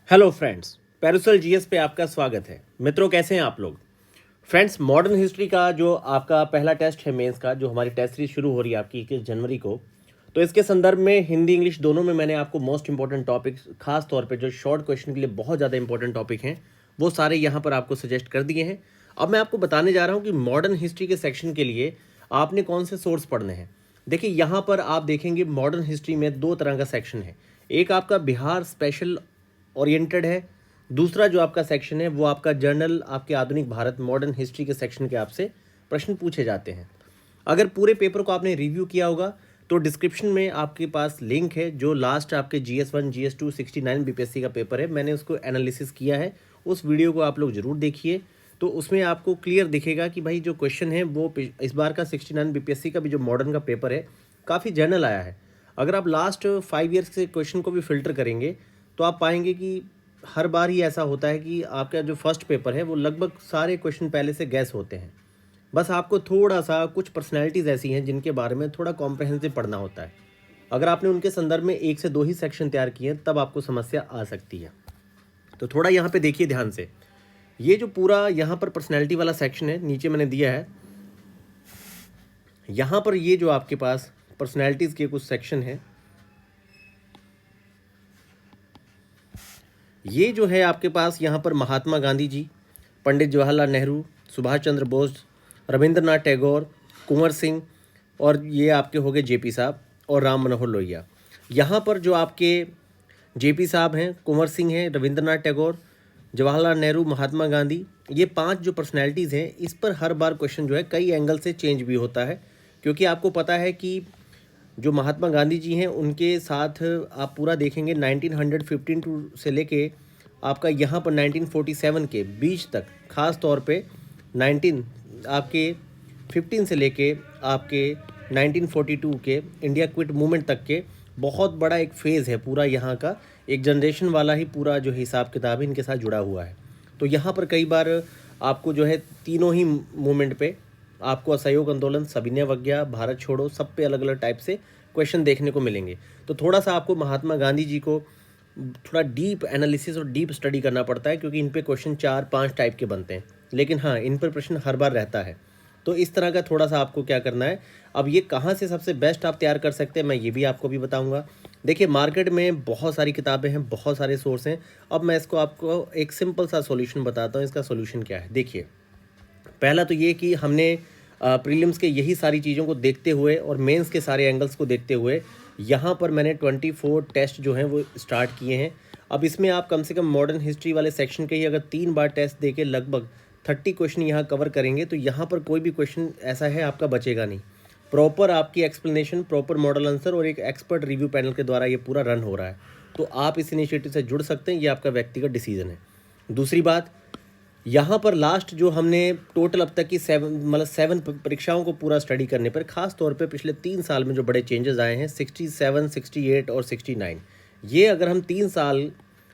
Hello friends, पेरुसल GS पे आपका स्वागत है। मित्रों, कैसे हैं आप लोग? फ्रेंड्स, मॉडर्न हिस्ट्री का जो आपका पहला टेस्ट है मेंस का, जो हमारी टेस्ट सीरीज शुरू हो रही है आपकी 21 जनवरी को, तो इसके संदर्भ में हिंदी इंग्लिश दोनों में मैंने आपको मोस्ट इंपॉर्टेंट टॉपिक्स, खास तौर पे जो शॉर्ट क्वेश्चन के लिए बहुत ज़्यादा इंपॉर्टेंट टॉपिक हैं, वो सारे यहाँ पर आपको सजेस्ट कर दिए हैं। अब मैं आपको बताने जा रहा हूँ कि मॉडर्न हिस्ट्री के सेक्शन के लिए आपने कौन से सोर्स पढ़ने हैं। देखिए, यहाँ पर आप देखेंगे मॉडर्न हिस्ट्री में दो तरह का सेक्शन है। एक आपका बिहार स्पेशल ओरिएंटेड है, दूसरा जो आपका सेक्शन है वो आपका जर्नल, आपके आधुनिक भारत मॉडर्न हिस्ट्री के सेक्शन के आपसे प्रश्न पूछे जाते हैं। अगर पूरे पेपर को आपने रिव्यू किया होगा तो डिस्क्रिप्शन में आपके पास लिंक है, जो लास्ट आपके GS1 GS2 69 बीपीएससी का पेपर है, मैंने उसको एनालिसिस किया है। उस वीडियो को आप लोग ज़रूर देखिए, तो उसमें आपको क्लियर दिखेगा कि भाई जो क्वेश्चन है वो इस बार का 69 बीपीएससी का भी जो मॉडर्न का पेपर है काफ़ी जर्नल आया है। अगर आप लास्ट 5 ईयर्स के क्वेश्चन को भी फिल्टर करेंगे तो आप पाएंगे कि हर बार ही ऐसा होता है कि आपका जो फर्स्ट पेपर है वो लगभग सारे क्वेश्चन पहले से गैस होते हैं। बस आपको थोड़ा सा कुछ पर्सनैलिटीज़ ऐसी हैं जिनके बारे में थोड़ा कॉम्प्रहेंसिव पढ़ना होता है। अगर आपने उनके संदर्भ में 1 से 2 ही सेक्शन तैयार किए हैं तब आपको समस्या आ सकती है। तो थोड़ा यहाँ पे देखिए ध्यान से, ये जो पूरा यहाँ पर पर्सनैलिटी वाला सेक्शन है, नीचे मैंने दिया है, यहाँ पर ये जो आपके पास पर्सनैलिटीज़ के कुछ सेक्शन है, ये जो है आपके पास यहाँ पर महात्मा गांधी जी, पंडित जवाहरलाल नेहरू, सुभाष चंद्र बोस, रविंद्रनाथ टैगोर, कुंवर सिंह, और ये आपके हो गए जेपी साहब और राम मनोहर लोहिया। यहाँ पर जो आपके जेपी साहब हैं, कुंवर सिंह हैं, रविंद्रनाथ टैगोर, जवाहरलाल नेहरू, महात्मा गांधी, ये 5 जो पर्सनैलिटीज़ हैं, इस पर हर बार क्वेश्चन जो है कई एंगल से चेंज भी होता है। क्योंकि आपको पता है कि जो महात्मा गांधी जी हैं उनके साथ आप पूरा देखेंगे 1915 से लेके आपका यहाँ पर 1947 के बीच तक, ख़ास तौर पे 19 आपके 15 से लेके आपके 1942 के इंडिया क्विट मूवमेंट तक के बहुत बड़ा एक फ़ेज़ है पूरा यहाँ का। एक जनरेशन वाला ही पूरा जो हिसाब किताब है इनके साथ जुड़ा हुआ है। तो यहाँ पर कई बार आपको जो है तीनों ही मूवमेंट पे आपको असहयोग आंदोलन, सविनय अवज्ञा, भारत छोड़ो, सब पे अलग अलग टाइप से क्वेश्चन देखने को मिलेंगे। तो थोड़ा सा आपको महात्मा गांधी जी को थोड़ा डीप एनालिसिस और डीप स्टडी करना पड़ता है, क्योंकि इन पे क्वेश्चन 4-5 टाइप के बनते हैं, लेकिन हाँ, इन पर प्रश्न हर बार रहता है। तो इस तरह का थोड़ा सा आपको क्या करना है। अब ये कहाँ से सबसे बेस्ट आप तैयार कर सकते हैं, मैं ये भी आपको भी बताऊँगा। देखिए, मार्केट में बहुत सारी किताबें हैं, बहुत सारे सोर्स हैं। अब मैं इसको आपको एक सिंपल सा सॉल्यूशन बताता हूँ। इसका सॉल्यूशन क्या है, देखिए, पहला तो ये कि हमने प्रीलिम्स के यही सारी चीज़ों को देखते हुए और मेंस के सारे एंगल्स को देखते हुए यहाँ पर मैंने 24 टेस्ट जो हैं वो स्टार्ट किए हैं। अब इसमें आप कम से कम मॉडर्न हिस्ट्री वाले सेक्शन के ही अगर 3 बार टेस्ट दे के लगभग 30 क्वेश्चन यहाँ कवर करेंगे तो यहाँ पर कोई भी क्वेश्चन ऐसा है आपका बचेगा नहीं। प्रॉपर आपकी एक्सप्लेनेशन, प्रॉपर मॉडल आंसर और एक एक्सपर्ट रिव्यू पैनल के द्वारा ये पूरा रन हो रहा है। तो आप इस इनिशिएटिव से जुड़ सकते हैं, ये आपका व्यक्तिगत डिसीजन है। दूसरी बात, यहाँ पर लास्ट जो हमने टोटल अब तक की 7 परीक्षाओं को पूरा स्टडी करने पर, खास तौर पे पिछले 3 साल में जो बड़े चेंजेस आए हैं 67, 68 और 69, ये अगर हम 3 साल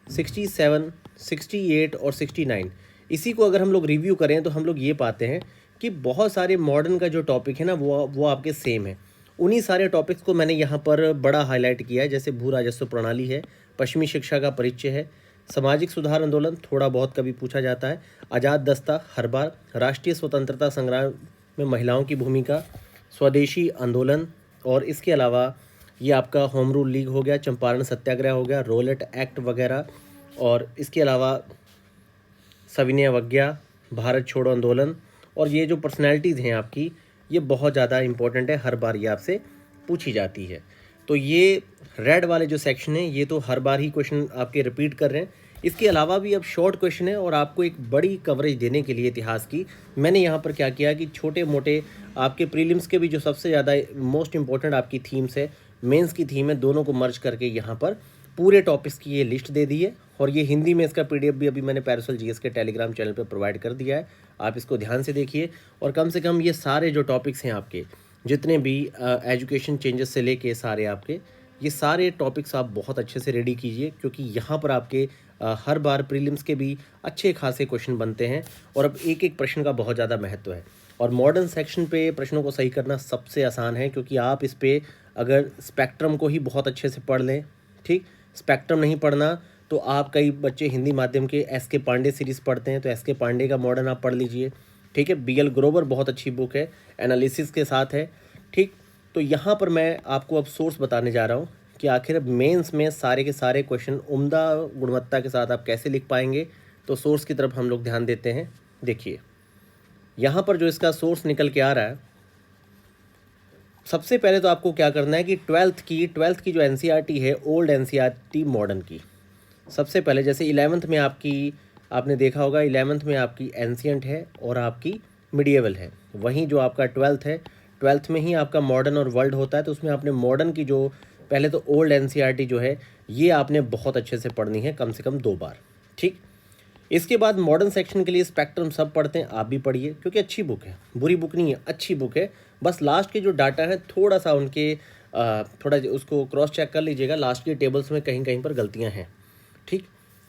67, 68 और 69 इसी को अगर हम लोग रिव्यू करें तो हम लोग ये पाते हैं कि बहुत सारे मॉडर्न का जो टॉपिक है ना वो आपके सेम है। उन्हीं सारे टॉपिक्स को मैंने यहाँ पर बड़ा हाईलाइट किया है, जैसे भू राजस्व प्रणाली है, पश्चिमी शिक्षा का परिचय है, सामाजिक सुधार आंदोलन थोड़ा बहुत कभी पूछा जाता है, आज़ाद दस्ता हर बार, राष्ट्रीय स्वतंत्रता संग्राम में महिलाओं की भूमिका, स्वदेशी आंदोलन, और इसके अलावा ये आपका होम रूल लीग हो गया, चंपारण सत्याग्रह हो गया, रोलेट एक्ट वगैरह, और इसके अलावा सविनय अवज्ञा, भारत छोड़ो आंदोलन। और ये जो पर्सनैलिटीज़ हैं आपकी, ये बहुत ज़्यादा इंपॉर्टेंट है, हर बार ये आपसे पूछी जाती है। तो ये रेड वाले जो सेक्शन है ये तो हर बार ही क्वेश्चन आपके रिपीट कर रहे हैं। इसके अलावा भी अब शॉर्ट क्वेश्चन है, और आपको एक बड़ी कवरेज देने के लिए इतिहास की मैंने यहाँ पर क्या किया कि छोटे मोटे आपके प्रीलिम्स के भी जो सबसे ज़्यादा मोस्ट इंपॉर्टेंट आपकी थीम्स है, मेंस की थीम है, दोनों को मर्ज करके यहाँ पर पूरे टॉपिक्स की ये लिस्ट दे दी है। और ये हिंदी में इसका पीडीएफ भी अभी मैंने पेरुसल जीएस के टेलीग्राम चैनल पर प्रोवाइड कर दिया है, आप इसको ध्यान से देखिए। और कम से कम ये सारे जो टॉपिक्स हैं आपके, जितने भी एजुकेशन चेंजेस से लेके सारे आपके, ये सारे टॉपिक्स आप बहुत अच्छे से रेडी कीजिए, क्योंकि यहाँ पर आपके हर बार प्रीलिम्स के भी अच्छे खासे क्वेश्चन बनते हैं, और अब एक एक प्रश्न का बहुत ज़्यादा महत्व है। और मॉडर्न सेक्शन पे प्रश्नों को सही करना सबसे आसान है, क्योंकि आप इस पे अगर स्पेक्ट्रम को ही बहुत अच्छे से पढ़ लें, ठीक, स्पेक्ट्रम नहीं पढ़ना तो आप कई बच्चे हिंदी माध्यम के एस के पांडे सीरीज़ पढ़ते हैं, तो एस के पांडे का मॉडर्न आप पढ़ लीजिए। ठीक है, बी एल ग्रोवर बहुत अच्छी बुक है, एनालिसिस के साथ है। ठीक, तो यहाँ पर मैं आपको अब सोर्स बताने जा रहा हूँ कि आखिर मेंस में सारे के सारे क्वेश्चन उम्दा गुणवत्ता के साथ आप कैसे लिख पाएंगे। तो सोर्स की तरफ हम लोग ध्यान देते हैं। देखिए यहाँ पर जो इसका सोर्स निकल के आ रहा है, सबसे पहले तो आपको क्या करना है कि ट्वेल्थ की जो एनसीईआरटी है, ओल्ड एनसीईआरटी मॉडर्न की, सबसे पहले जैसे 11th में आपने देखा होगा 11th में आपकी एंशिएंट है और आपकी मिडिएवल है, वहीं जो आपका 12th है, 12th में ही आपका मॉडर्न और वर्ल्ड होता है। तो उसमें आपने मॉडर्न की जो पहले तो ओल्ड एनसीईआरटी जो है ये आपने बहुत अच्छे से पढ़नी है, कम से कम 2 बार। ठीक, इसके बाद मॉडर्न सेक्शन के लिए स्पेक्ट्रम सब पढ़ते हैं, आप भी पढ़िए क्योंकि अच्छी बुक है, बुरी बुक नहीं है, अच्छी बुक है। बस लास्ट के जो डाटा है थोड़ा सा उनके थोड़ा उसको क्रॉस चेक कर लीजिएगा, लास्ट के टेबल्स में कहीं कहीं पर गलतियां हैं। ठीक,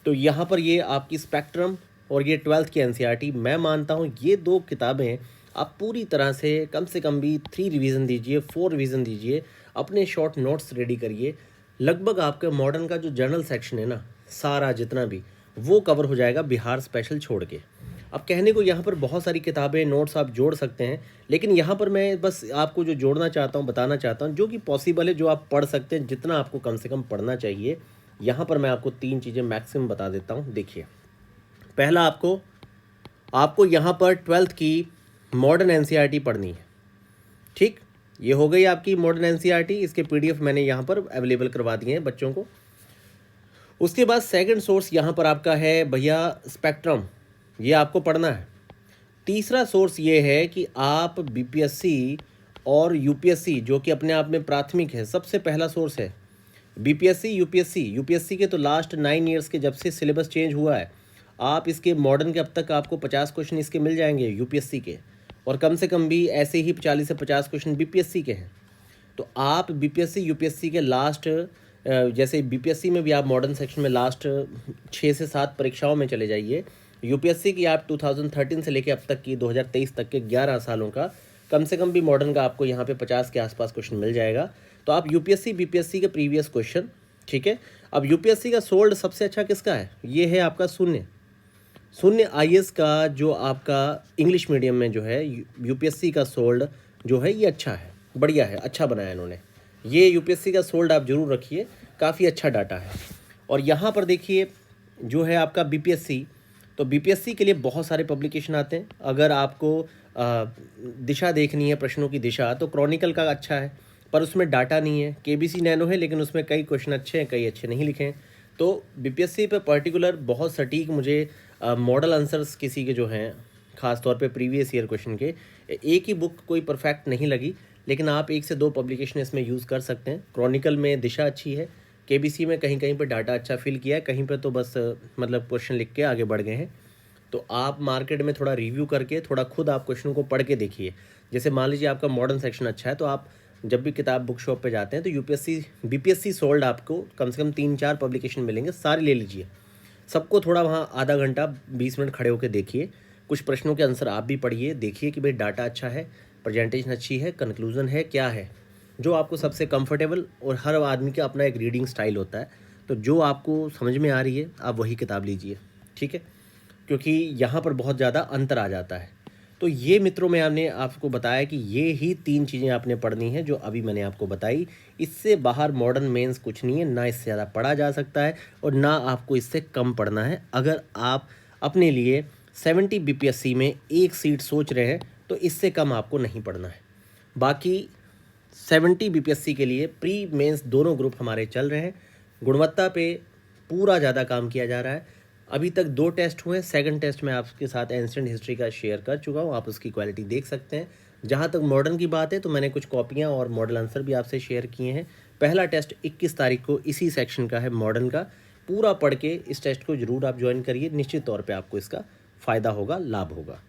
तो यहाँ पर ये आपकी स्पेक्ट्रम और ये 12th की एनसीईआरटी, मैं मानता हूँ ये 2 किताबें आप पूरी तरह से कम भी 3 रिवीजन दीजिए, 4 रिवीजन दीजिए, अपने शॉर्ट नोट्स रेडी करिए। लगभग आपके मॉडर्न का जो जर्नल सेक्शन है ना, सारा जितना भी वो कवर हो जाएगा बिहार स्पेशल छोड़ के। अब कहने को यहाँ पर बहुत सारी किताबें नोट्स आप जोड़ सकते हैं, लेकिन यहाँ पर मैं बस आपको जो जोड़ना चाहता हूँ, बताना चाहता हूँ जो कि पॉसिबल है, जो आप पढ़ सकते हैं, जितना आपको कम से कम पढ़ना चाहिए। यहाँ पर मैं आपको 3 चीज़ें मैक्सिमम बता देता हूँ। देखिए, पहला आपको यहाँ पर 12th की मॉडर्न एनसीईआरटी पढ़नी है। ठीक, ये हो गई आपकी मॉडर्न एनसीईआरटी, इसके पीडीएफ मैंने यहाँ पर अवेलेबल करवा दिए हैं बच्चों को। उसके बाद सेकंड सोर्स यहाँ पर आपका है भैया स्पेक्ट्रम, ये आपको पढ़ना है। तीसरा सोर्स ये है कि आप बीपीएससी और यूपीएससी, जो कि अपने आप में प्राथमिक है, सबसे पहला सोर्स है बीपीएससी यूपीएससी के तो लास्ट 9 ईयर्स के जब से सिलेबस चेंज हुआ है, आप इसके मॉडर्न के अब तक आपको 50 क्वेश्चन इसके मिल जाएंगे यूपीएससी के, और कम से कम भी ऐसे ही 40 से 50 क्वेश्चन बीपीएससी के हैं। तो आप बीपीएससी यूपीएससी के लास्ट, जैसे बीपीएससी में भी आप मॉडर्न सेक्शन में लास्ट 6 से 7 परीक्षाओं में चले जाइए, यूपीएससी की आप 2013 से लेकर अब तक की 2023 तक के 11 सालों का कम से कम भी मॉडर्न का आपको यहाँ पे 50 के आसपास क्वेश्चन मिल जाएगा। तो आप यूपीएससी बीपीएससी के प्रीवियस क्वेश्चन, ठीक है। अब यूपीएससी का सोल्ड सबसे अच्छा किसका है, ये है आपका शून्य आईएएस का, जो आपका इंग्लिश मीडियम में जो है यूपीएससी का सोल्ड जो है ये अच्छा है, बढ़िया है, अच्छा बनाया इन्होंने। ये यूपीएससी का सोल्ड आप जरूर रखिए, काफ़ी अच्छा डाटा है। और यहाँ पर देखिए जो है आपका बीपीएससी, तो बीपीएससी के लिए बहुत सारे पब्लिकेशन आते हैं। अगर आपको दिशा देखनी है, प्रश्नों की दिशा, तो क्रॉनिकल का अच्छा है, पर उसमें डाटा नहीं है। केबीसी नैनो है, लेकिन उसमें कई क्वेश्चन अच्छे हैं, कई अच्छे नहीं लिखे हैं। तो बीपीएससी पे पर्टिकुलर बहुत सटीक मुझे मॉडल आंसर्स किसी के जो हैं, ख़ास तौर पे प्रीवियस ईयर क्वेश्चन के, एक ही बुक कोई परफेक्ट नहीं लगी, लेकिन आप 1 से 2 पब्लिकेशन इसमें यूज़ कर सकते हैं। क्रॉनिकल में दिशा अच्छी है, केबीसी में कहीं कहीं पर डाटा अच्छा फिल किया है, कहीं पर तो बस मतलब क्वेश्चन लिख के आगे बढ़ गए हैं। तो आप मार्केट में थोड़ा रिव्यू करके, थोड़ा खुद आप क्वेश्चन को पढ़ के देखिए। जैसे मान लीजिए आपका मॉडर्न सेक्शन अच्छा है, तो आप जब भी किताब बुक शॉप पे जाते हैं तो यूपीएससी बीपीएससी सोल्ड आपको कम से कम 3-4 पब्लिकेशन मिलेंगे, सारे ले लीजिए। सबको थोड़ा वहाँ आधा घंटा 20 मिनट खड़े होकर देखिए, कुछ प्रश्नों के आंसर आप भी पढ़िए, देखिए कि भाई डाटा अच्छा है, प्रेजेंटेशन अच्छी है, कंक्लूजन है, क्या है जो आपको सबसे कंफर्टेबल। और हर आदमी का अपना एक रीडिंग स्टाइल होता है, तो जो आपको समझ में आ रही है आप वही किताब लीजिए, ठीक है, क्योंकि यहाँ पर बहुत ज़्यादा अंतर आ जाता है। तो ये मित्रों में हमने आपको बताया कि ये ही 3 चीज़ें आपने पढ़नी है जो अभी मैंने आपको बताई। इससे बाहर मॉडर्न मेंस कुछ नहीं है, ना इससे ज़्यादा पढ़ा जा सकता है और ना आपको इससे कम पढ़ना है। अगर आप अपने लिए 70 बीपीएससी में 1 सीट सोच रहे हैं तो इससे कम आपको नहीं पढ़ना है। बाकी 70 बीपीएससी के लिए प्री मेंस दोनों ग्रुप हमारे चल रहे हैं। गुणवत्ता पे पूरा ज़्यादा काम किया जा रहा है। अभी तक 2 टेस्ट हुए, सेकंड टेस्ट में आपके साथ एंशिएंट हिस्ट्री का शेयर कर चुका हूँ, आप उसकी क्वालिटी देख सकते हैं। जहाँ तक मॉडर्न की बात है तो मैंने कुछ कॉपियाँ और मॉडल आंसर भी आपसे शेयर किए हैं। पहला टेस्ट 21 तारीख को इसी सेक्शन का है, मॉडर्न का। पूरा पढ़ के इस टेस्ट को ज़रूर आप ज्वाइन करिए, निश्चित तौर पर आपको इसका फ़ायदा होगा, लाभ होगा।